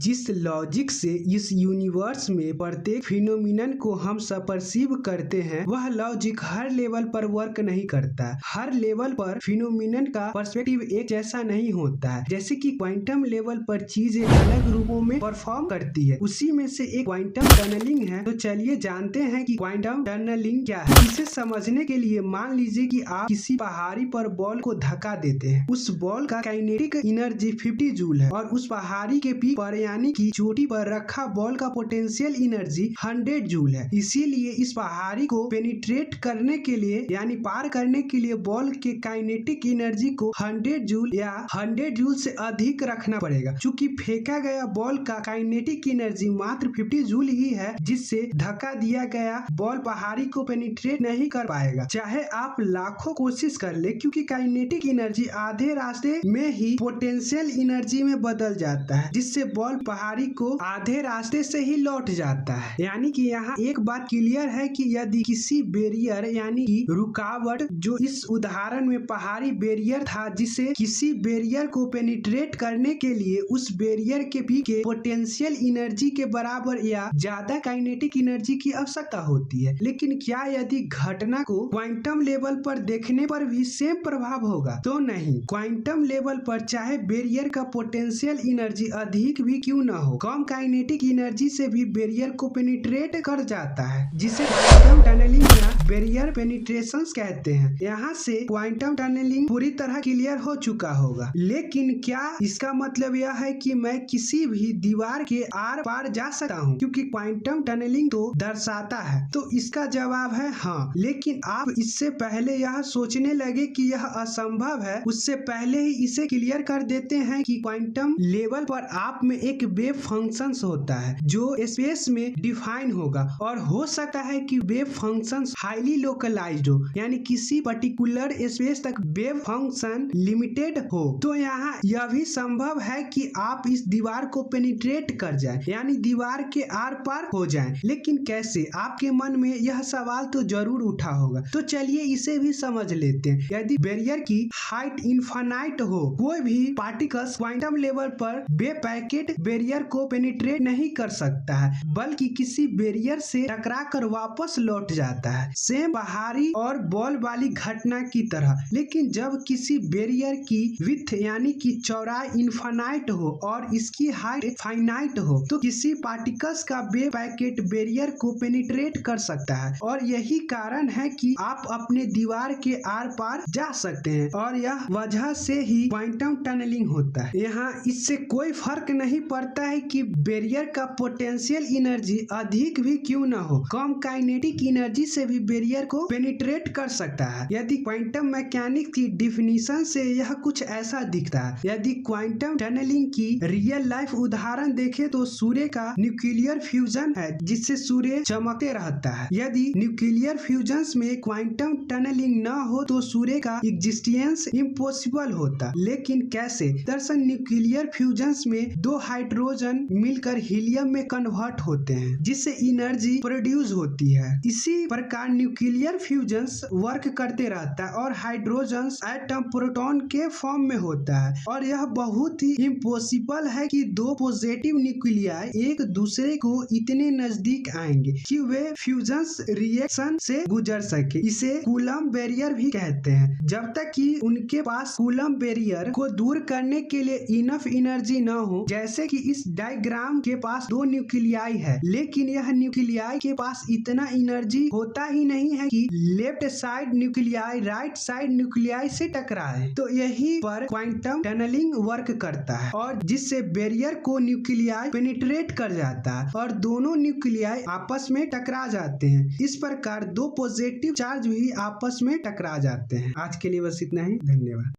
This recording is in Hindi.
जिस लॉजिक से इस यूनिवर्स में प्रत्येक फिनोमिनन को हम परसीव करते हैं वह लॉजिक हर लेवल पर वर्क नहीं करता। हर लेवल पर फिनोमिनन का पर्सपेक्टिव एक जैसा नहीं होता है। जैसे कि क्वांटम लेवल पर चीजें अलग रूपों में परफॉर्म करती है, उसी में से एक क्वांटम टनलिंग है। तो चलिए जानते हैं कि क्वांटम टनलिंग क्या है। इसे समझने के लिए मान लीजिए कि आप किसी पहाड़ी पर बॉल को धक्का देते हैं। उस बॉल का काइनेटिक एनर्जी 50 जूल है और उस पहाड़ी के पीक पर यानी कि चोटी पर रखा बॉल का पोटेंशियल एनर्जी 100 जूल है। इसीलिए इस पहाड़ी को पेनिट्रेट करने के लिए यानी पार करने के लिए बॉल के काइनेटिक एनर्जी को 100 जूल या 100 जूल से अधिक रखना पड़ेगा। चूंकि फेंका गया बॉल का काइनेटिक एनर्जी मात्र 50 जूल ही है, जिससे धक्का दिया गया बॉल पहाड़ी को पेनिट्रेट नहीं कर पाएगा, चाहे आप लाखों कोशिश कर ले, क्योंकि काइनेटिक एनर्जी आधे रास्ते में ही पोटेंशियल एनर्जी में बदल जाता है, जिससे बॉल पहाड़ी को आधे रास्ते से ही लौट जाता है। यानी कि यहाँ एक बात क्लियर है कि यदि किसी बैरियर यानी कि रुकावट, जो इस उदाहरण में पहाड़ी बैरियर था, जिसे किसी बैरियर को पेनिट्रेट करने के लिए उस बैरियर के पीक के पोटेंशियल एनर्जी के बराबर या ज्यादा काइनेटिक एनर्जी की आवश्यकता होती है। लेकिन क्या यदि घटना को क्वांटम लेवल पर देखने पर भी सेम प्रभाव होगा? तो नहीं। क्वांटम लेवल पर चाहे बैरियर का पोटेंशियल एनर्जी अधिक भी क्यों न हो, कम काइनेटिक एनर्जी से भी बैरियर को पेनिट्रेट कर जाता है, जिसे क्वांटम टनलिंग या बैरियर पेनिट्रेशन कहते हैं। यहाँ से क्वांटम टनलिंग पूरी तरह क्लियर हो चुका होगा। लेकिन क्या इसका मतलब यह है कि मैं किसी भी दीवार के आर पार जा सकता हूँ, क्योंकि क्वांटम टनलिंग तो दर्शाता है? तो इसका जवाब है हाँ। लेकिन आप इससे पहले यह सोचने लगे कि यह असंभव है, उससे पहले ही इसे क्लियर कर देते हैं कि क्वांटम लेवल पर आप में एक वेव फंक्शन होता है जो स्पेस में डिफाइन होगा, और हो सकता है कि वेव फंक्शन हाईली लोकलाइज्ड हो, यानी किसी पर्टिकुलर स्पेस तक वेव फंक्शन लिमिटेड हो। तो यहाँ यह भी संभव है कि आप इस दीवार को पेनिट्रेट कर जाएं, यानी दीवार के आर पार हो जाएं। लेकिन कैसे? आपके मन में यह सवाल तो जरूर उठा होगा। तो चलिए इसे भी समझ लेते हैं। यदि बैरियर की हाइट इनफाइनाइट हो, कोई भी पार्टिकल्स क्वांटम लेवल पर वेव पैकेट बैरियर को पेनिट्रेट नहीं कर सकता है, बल्कि किसी बैरियर से टकरा कर वापस लौट जाता है, सेम पहाड़ी और बॉल वाली घटना की तरह। लेकिन जब किसी बैरियर की विड्थ यानी कि चौड़ाई इनफाइनाइट हो और इसकी हाइट फाइनाइट हो, तो किसी पार्टिकल्स का वेव पैकेट बैरियर को पेनिट्रेट कर सकता है, और यही कारण है कि आप अपने दीवार के आर पार जा सकते हैं, और यह वजह से ही क्वांटम टनलिंग होता है। यहाँ इससे कोई फर्क नहीं पड़ता है कि बैरियर का पोटेंशियल एनर्जी अधिक भी क्यों न हो, कम काइनेटिक एनर्जी से भी बैरियर को पेनिट्रेट कर सकता है। यदि क्वांटम मैकेनिक्स की डिफिनीशन से यह कुछ ऐसा दिखता है। यदि क्वांटम टनलिंग की रियल लाइफ उदाहरण देखें तो सूर्य का न्यूक्लियर फ्यूजन है, जिससे सूर्य चमकते रहता है। यदि न्यूक्लियर फ्यूजन में क्वांटम टनलिंग न हो तो सूर्य का एग्जिस्टेंस इम्पॉसिबल होता। लेकिन कैसे? दरअसल न्यूक्लियर फ्यूजन में दो हाइड्रोजन मिलकर हीलियम में कन्वर्ट होते हैं, जिससे एनर्जी प्रोड्यूस होती है। इसी प्रकार न्यूक्लियर फ्यूजन वर्क करते रहता है और हाइड्रोजन एटम प्रोटॉन के फॉर्म में होता है, और यह बहुत ही इम्पॉसिबल है कि दो पॉजिटिव न्यूक्लियाई एक दूसरे को इतने नजदीक आएंगे कि वे फ्यूजन रिएक्शन से गुजर सके। इसे कूलम्ब बैरियर भी कहते हैं। जब तक कि उनके पास कूलम्ब बैरियर को दूर करने के लिए इनफ एनर्जी न हो, जैसे कि इस डायग्राम के पास दो न्यूक्लियाई है, लेकिन यह न्यूक्लियाई के पास इतना एनर्जी होता ही नहीं है कि left side nuclei right side nuclei से टकराए। तो यही पर क्वांटम टनलिंग वर्क करता है, और जिससे बैरियर को न्यूक्लियाई पेनिट्रेट कर जाता है और दोनों न्यूक्लियाई आपस में टकरा जाते हैं। इस प्रकार दो पॉजिटिव चार्ज भी आपस में टकरा जाते हैं। आज के लिए बस इतना ही। धन्यवाद।